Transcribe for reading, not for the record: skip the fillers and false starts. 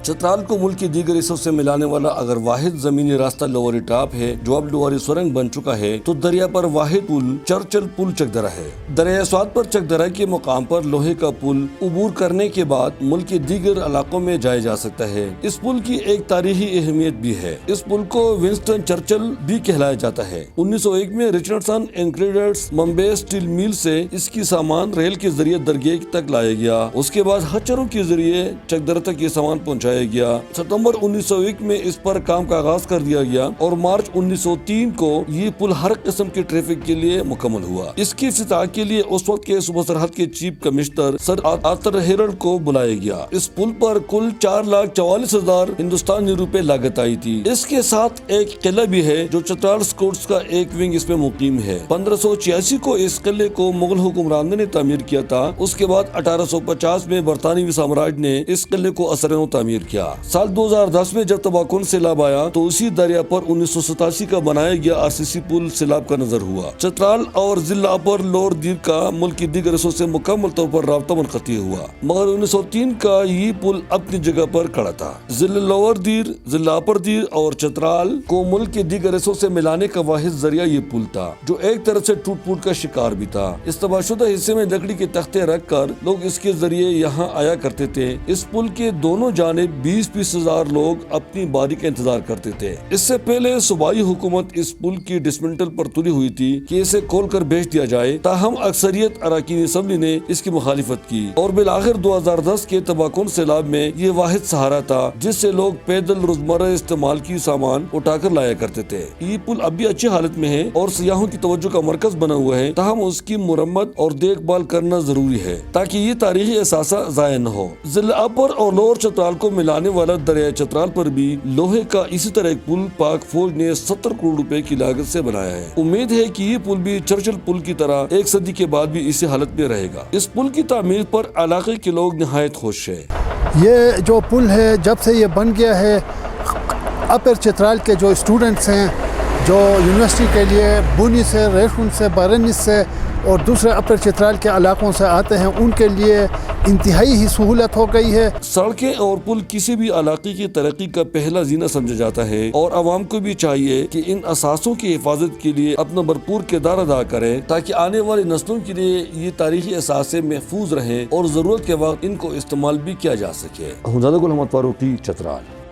چترال کو ملک کی دیگر حصوں سے ملانے والا اگر واحد زمینی راستہ لواری ٹاپ ہے جو اب لواری سرنگ بن چکا ہے تو دریا پر واحد پل چرچل پل چکدرہ ہے۔ دریائے سوات پر چکدرہ کے مقام پر لوہے کا پل عبور کرنے کے بعد ملک کے دیگر علاقوں میں جایا جا سکتا ہے۔ اس پل کی ایک تاریخی اہمیت بھی ہے۔ اس پل کو ونسٹن چرچل بھی کہلایا جاتا ہے۔ 1901 میں رچرڈسن انگریڈیئنٹس ممبئی اسٹیل میل سے اس کی سامان ریل کے ذریعے درگیہ تک لایا گیا۔ اس کے بعد ہچروں کے ذریعے چکدرہ تک یہ سامان پہنچایا گیا۔ ستمبر 1901 میں اس پر کام کا آغاز کر دیا گیا اور مارچ 1903 کو یہ پل ہر قسم کے ٹریفک کے لیے مکمل ہوا۔ اس کی افتتاح کے لیے اس وقت کے صوبہ سرحد کے چیف کمشنر سر آرتھر ہیرلڈ کو بلایا گیا۔ اس پل پر کل 4,44,000 ہندوستانی روپے لاگت آئی تھی۔ اس کے ساتھ ایک قلعہ بھی ہے جو چترال سکورٹس کا ایک ونگ اس میں مقیم ہے۔ 1586 کو اس قلعے کو مغل حکمرانوں نے تعمیر کیا تھا۔ اس کے بعد 1850 میں برطانوی سامراج نے اس قلعے کو اثرنو تعمیر کیا۔ سال 2010 میں جب تباکن سیلاب آیا تو اسی دریا پر 1987 کا بنایا گیا RCC پل سیلاب کا نظر ہوا۔ چترال اور ضلع اپر لور دیر کا ملک کی دیگر حصوں سے مکمل طور پر رابطہ منقطع ہوا، مگر 1903 کا یہ پل اپنی جگہ پر کھڑا تھا۔ ضلع لور دیر، ضلع اپر دیر اور چترال کو ملک کے دیگر حصوں سے ملانے کا واحد ذریعہ یہ پل تھا جو ایک طرح سے ٹوٹ پھوٹ کا شکار بھی تھا۔ اس تباہ شدہ حصے میں لکڑی کے تختے رکھ کر لوگ اس کے ذریعے یہاں آیا کرتے تھے۔ اس پل کے دونوں جانب 20-20 ہزار لوگ اپنی باری کا انتظار کرتے تھے۔ اس سے پہلے صوبائی حکومت اس پل کی ڈسمنٹل پر تلی ہوئی تھی کہ اسے کھول کر بیچ دیا جائے، تاہم اکثریت اراکین اسمبلی نے اس کی مخالفت کی اور بالآخر 2010 کے تباکن سیلاب میں یہ واحد سہارا تھا جس سے لوگ پیدل روزمرہ استعمال کی سامان اٹھا کر لایا کرتے تھے۔ یہ پل اب بھی اچھی حالت میں ہے اور سیاحوں کی توجہ کا مرکز بنا ہوا ہے، تاہم اس کی مرمت اور دیکھ بھال کرنا ضروری ہے تاکہ یہ تاریخی اثاثہ ضائع نہ ہو۔ ضلع اپر اور لوور چترال کو ملانے والا دریائے چترال پر بھی لوہے کا اسی طرح ایک پل پاک فوج نے 70 کروڑ روپے کی لاگت سے بنایا ہے۔ امید ہے کہ یہ پل بھی چرچل پل کی طرح ایک صدی کے بعد بھی اسی حالت میں رہے گا۔ اس پل کی تعمیر پر علاقے کے لوگ نہایت خوش ہیں۔ یہ جو پل ہے جب سے یہ بن گیا ہے، اپر چترال کے جو اسٹوڈنٹس ہیں جو یونیورسٹی کے لیے بونی سے، ریشن سے، بارنس سے اور دوسرے اپر چترال کے علاقوں سے آتے ہیں، ان کے لیے انتہائی ہی سہولت ہو گئی ہے۔ سڑکیں اور پل کسی بھی علاقے کی ترقی کا پہلا زینہ سمجھا جاتا ہے اور عوام کو بھی چاہیے کہ ان اثاثوں کی حفاظت کے لیے اپنا بھرپور کردار ادا کریں تاکہ آنے والی نسلوں کے لیے یہ تاریخی اثاثے محفوظ رہیں اور ضرورت کے وقت ان کو استعمال بھی کیا جا سکے۔ محمد فاروقی، چترال۔